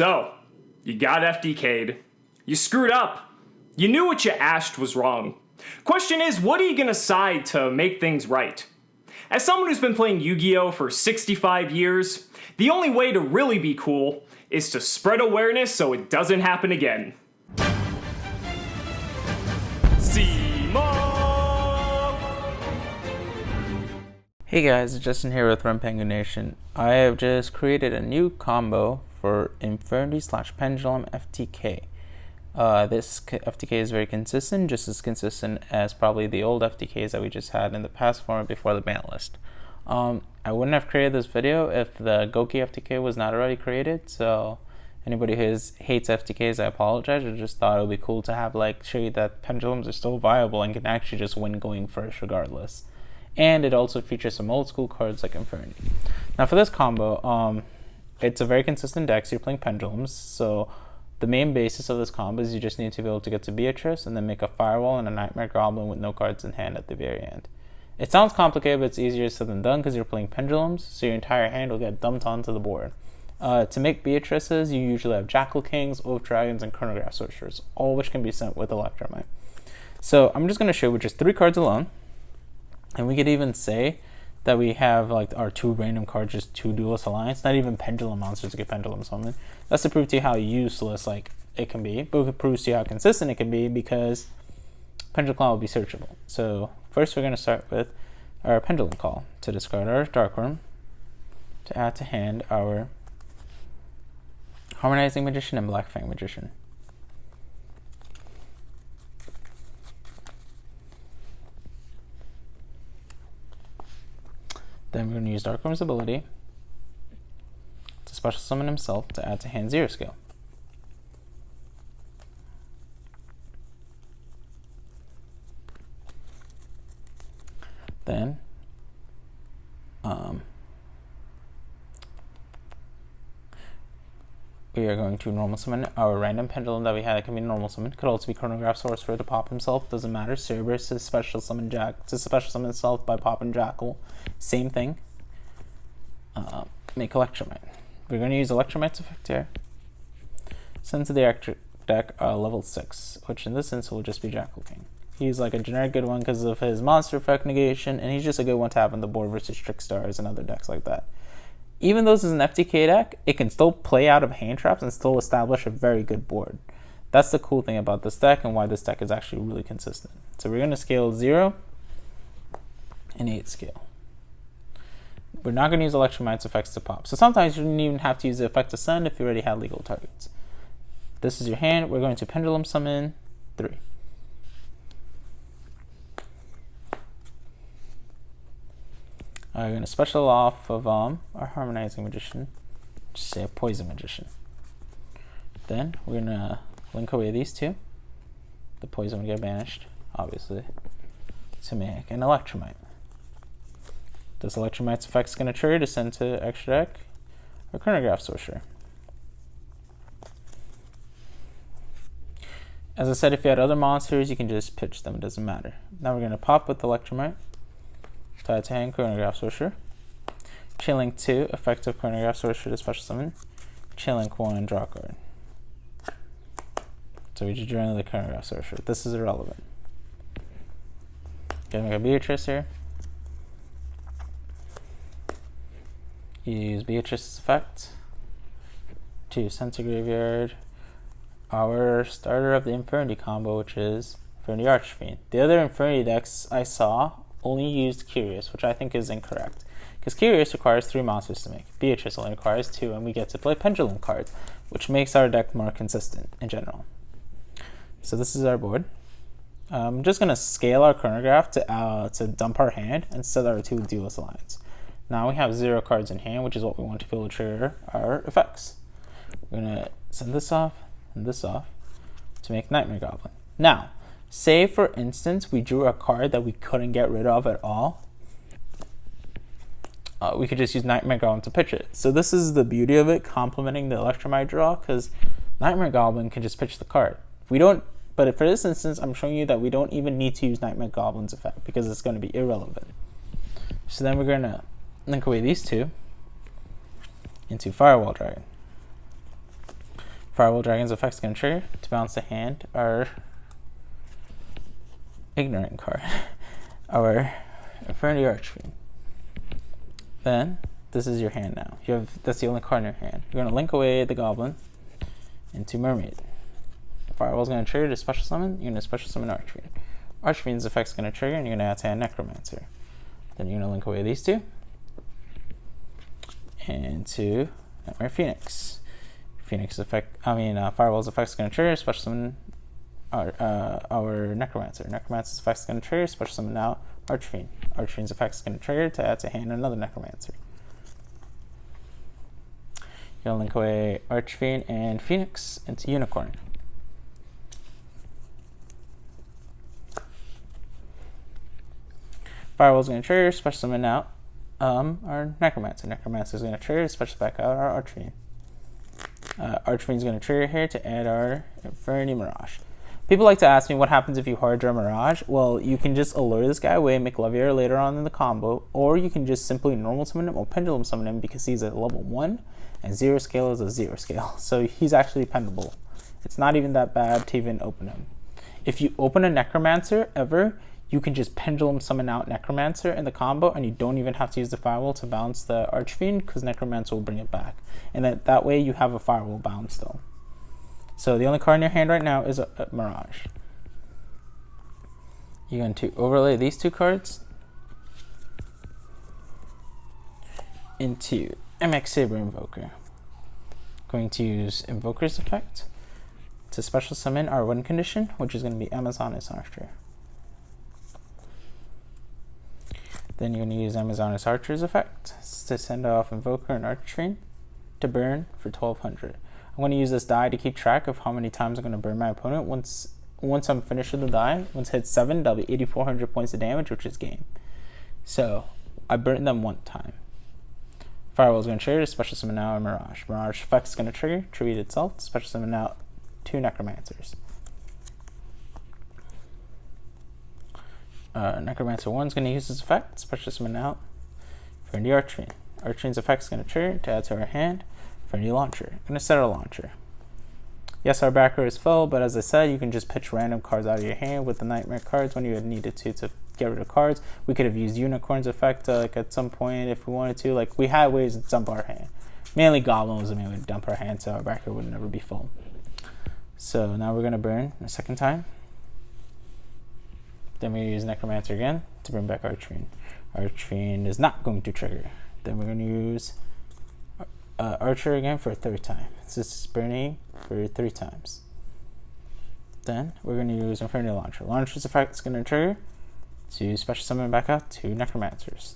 So, you got FTK'd. You screwed up. You knew what you asked was wrong. Question is, what are you gonna side to make things right? As someone who's been playing Yu-Gi-Oh! For 65 years, the only way to really be cool is to spread awareness so it doesn't happen again. Hey guys, it's Justin here with Rampengu Nation. I have just created a new combo for Infernity/Pendulum FTK. This FTK is very consistent, just as consistent as probably the old FTKs that we just had in the past format before the Banlist. I wouldn't have created this video if the Goki FTK was not already created, so anybody who hates FTKs, I apologize. I just thought it would be cool to have show you that pendulums are still viable and can actually just win going first regardless. And it also features some old school cards like Infernity. Now for this combo, it's a very consistent deck, so you're playing pendulums. So the main basis of this combo is you just need to be able to get to Beatrice and then make a Firewall and a Nightmare Goblin with no cards in hand at the very end. It sounds complicated, but it's easier said than done because you're playing pendulums, so your entire hand will get dumped onto the board. To make Beatrices, you usually have Jackal Kings, Oath Dragons, and Chronograph Sorcerers, all which can be sent with Electromite. So I'm just going to show with just 3 cards alone. And we could even say that we have our 2 random cards, just 2 Duelist Alliance, not even Pendulum monsters to get Pendulum Summon. That's to prove to you how useless it can be, but it proves to you how consistent it can be because Pendulum Claw will be searchable. So first we're going to start with our Pendulum Call to discard our Dark Worm, to add to hand our Harmonizing Magician and Black Fang Magician. Then we're going to use Dark Worm's ability to special summon himself to add to hand 0 scale. Then we are going to normal summon our random pendulum that we had. It can be normal summon. Could also be Chronograph Sorcerer to pop himself. Doesn't matter. Cerberus to special summon himself by popping Jackal. Same thing. Make Electromite. We're going to use Electromite's effect here. Send to the deck level 6, which in this instance will just be Jackal King. He's a generic good one because of his monster effect negation, and he's just a good one to have on the board versus Trickstars and other decks like that. Even though this is an FTK deck, it can still play out of hand traps and still establish a very good board. That's the cool thing about this deck and why this deck is actually really consistent. So we're going to scale 0 and 8 scale. We're not going to use Electromite's effects to pop. So sometimes you don't even have to use the effect to send if you already have legal targets. This is your hand. We're going to Pendulum Summon 3. We're going to special off of our Harmonizing Magician, just say a Poison Magician. Then we're going to link away these 2. The Poison will get banished, obviously, to make an Electromite. This Electromite's effect is going to trigger to send to extra deck or Chronograph Sorcerer. As I said, if you had other monsters, you can just pitch them, it doesn't matter. Now we're going to pop with Electromite. Tied to hand Chronograph Sorcerer. Chainlink 2, effective Chronograph Sorcerer to special summon. Chainlink 1, draw card. So we just drew another Chronograph Sorcerer. This is irrelevant. Gonna make a Beatrice here. You use Beatrice's effect to send to graveyard our starter of the Infernity combo, which is Infernity Archfiend. The other Infernity decks I saw only used Curious, which I think is incorrect, because Curious requires 3 monsters to make. Beatrice only requires 2, and we get to play Pendulum cards, which makes our deck more consistent in general. So this is our board. I'm just going to scale our Chronograph to dump our hand and set our 2 Duelist Alliance. Now we have 0 cards in hand, which is what we want to be able to trigger our effects. We're going to send this off and this off to make Nightmare Goblin. Now, say, for instance, we drew a card that we couldn't get rid of at all. We could just use Nightmare Goblin to pitch it. So this is the beauty of it, complementing the Electromite draw, because Nightmare Goblin can just pitch the card. But for this instance, I'm showing you that we don't even need to use Nightmare Goblin's effect because it's going to be irrelevant. So then we're going to link away these 2 into Firewall Dragon. Firewall Dragon's effect's gonna trigger to bounce the hand. Our ignorant card, our Infernity Archfiend. Then this is your hand now. That's the only card in your hand. You're gonna link away the Goblin into Mermaid. Firewall's gonna trigger to special summon. You're gonna special summon Archfiend. Archfiend's effect's gonna trigger, and you're gonna add to hand Necromancer. Then you're gonna link away these two and to Nightmare Phoenix. Firewall's effect's gonna trigger, special summon our Necromancer. Necromancer's effect's gonna trigger, special summon now Archfiend. Archfiend's effect's gonna trigger to add to hand another Necromancer. You're gonna link away Archfiend and Phoenix into Unicorn. Firewall's gonna trigger, special summon out our Necromancer. Necromancer's gonna trigger, special back out our Archfiend. Archfiend's gonna trigger here to add our Infernity Mirage. People like to ask me what happens if you hard draw Mirage. Well, you can just allure this guy away, make Leviator later on in the combo, or you can just simply normal summon him or pendulum summon him because he's at level 1 and 0 scale is a 0 scale. So he's actually pendable. It's not even that bad to even open him. If you open a Necromancer ever, you can just pendulum summon out Necromancer in the combo, and you don't even have to use the Firewall to bounce the Archfiend because Necromancer will bring it back. And that way you have a Firewall bounce though. So the only card in your hand right now is a Mirage. You're going to overlay these two cards into MX Saber Invoker. Going to use Invoker's effect to special summon our win condition, which is going to be Amazoness Archer. Then you're going to use Amazoness Archer's effect to send off Invoker and Archfiend to burn for 1200. I'm going to use this die to keep track of how many times I'm going to burn my opponent. Once I'm finished with the die, once it hits 7, that'll be 8400 points of damage, which is game. So I burned them one time. Firewall's going to trigger, special summon out a Mirage. Mirage effect's going to trigger, treat itself, special summon out 2 Necromancers. Necromancer 1's going to use this effect, special summon out for the Archfiend. Archfiend's effect's going to trigger to add to our hand for a new launcher. I'm going to set our launcher. Yes, our backer is full, but as I said, you can just pitch random cards out of your hand with the Nightmare cards when you had needed to get rid of cards. We could have used Unicorn's effect like at some point if we wanted to. Like we had ways to dump our hand. Mainly Goblin was the main way to dump our hand, so our backer would never be full. So now we're going to burn a second time. Then we use Necromancer again to bring back Archfiend. Archfiend is not going to trigger. Then we're going to use Archer again for a third time. This is burning for 3 times. Then we're going to use Infernity Launcher. Launcher's effect is going to trigger to special summon back out 2 Necromancers.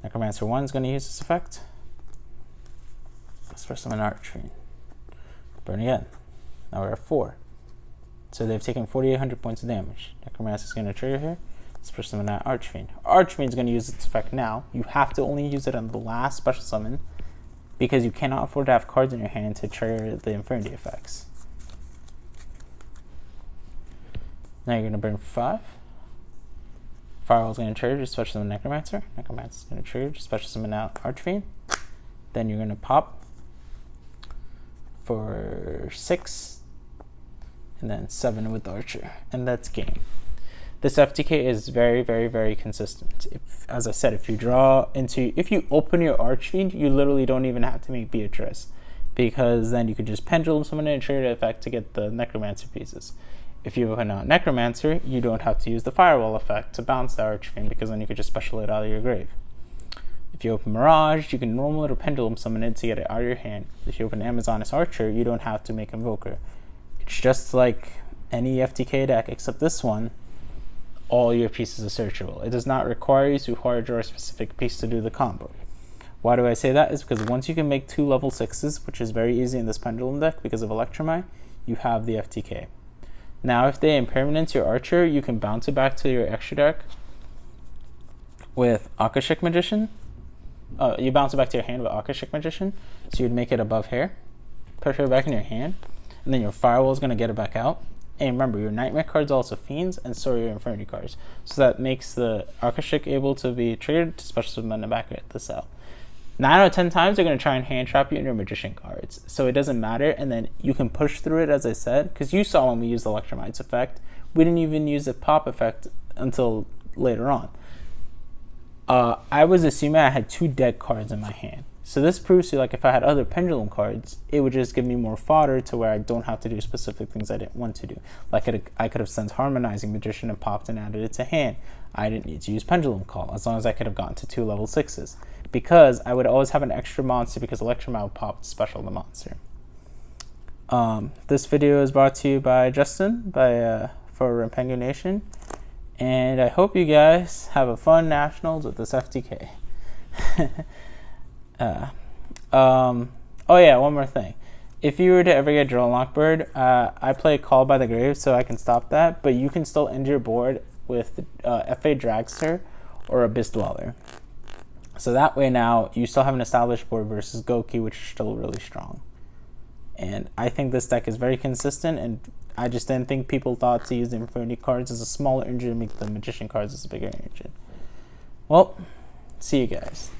Necromancer 1 is going to use this effect. Special summon Archfiend. Burn again. Now we're at 4. So they've taken 4800 points of damage. Necromancer is going to trigger here. Special summon out Archfiend. Archfiend is going to use its effect now. You have to only use it on the last special summon because you cannot afford to have cards in your hand to trigger the Infernity effects. Now you're going to burn 5. Firewall is going to trigger, just special summon Necromancer. Necromancer is going to trigger, just special summon out Archfiend. Then you're going to pop for 6. And then 7 with the Archer, and that's game. This FTK is very, very, very consistent. As I said, if you open your Archfiend, you literally don't even have to make Beatrice, because then you could just pendulum summon and trigger the effect to get the Necromancer pieces. If you open out Necromancer, you don't have to use the Firewall effect to bounce the Archfiend, because then you could just special it out of your grave. If you open Mirage, you can normal or pendulum summon it to get it out of your hand. If you open Amazoness Archer, you don't have to make Invoker. It's just like any FTK deck, except this one, all your pieces are searchable. It does not require you to hard draw a specific piece to do the combo. Why do I say that? Is because once you can make 2 level 6s, which is very easy in this Pendulum deck because of Electromite, you have the FTK. Now, if they impermanence your Archer, you can bounce it back to your extra deck with Akashic Magician. You bounce it back to your hand with Akashic Magician, so you'd make it above here, put it back in your hand, and then your Firewall is going to get it back out. And remember, your Nightmare cards are also Fiends, and so are your Infernity cards. So that makes the Akashic able to be triggered to special summon it back at the cell. 9 out of 10 times they're going to try and hand trap you in your magician cards. So it doesn't matter, and then you can push through it, as I said, because you saw when we used the Electromites effect, we didn't even use the pop effect until later on. I was assuming I had 2 dead cards in my hand. So this proves to you, like, if I had other pendulum cards, it would just give me more fodder to where I don't have to do specific things I didn't want to do. Like, I could have sent Harmonizing Magician and popped and added it to hand. I didn't need to use Pendulum Call, as long as I could have gotten to 2 level 6s. Because I would always have an extra monster, because Electromite would pop special the monster. This video is brought to you by Justin for Rampengu Nation. And I hope you guys have a fun Nationals with this FTK. Oh yeah, one more thing. If you were to ever get Drill Lockbird, I play Call by the Grave, so I can stop that, but you can still end your board with FA Dragster or Abyss Dweller. So that way now, you still have an established board versus Goki, which is still really strong. And I think this deck is very consistent, and I just didn't think people thought to use the Infernity cards as a smaller engine and make the Magician cards as a bigger engine. Well, see you guys.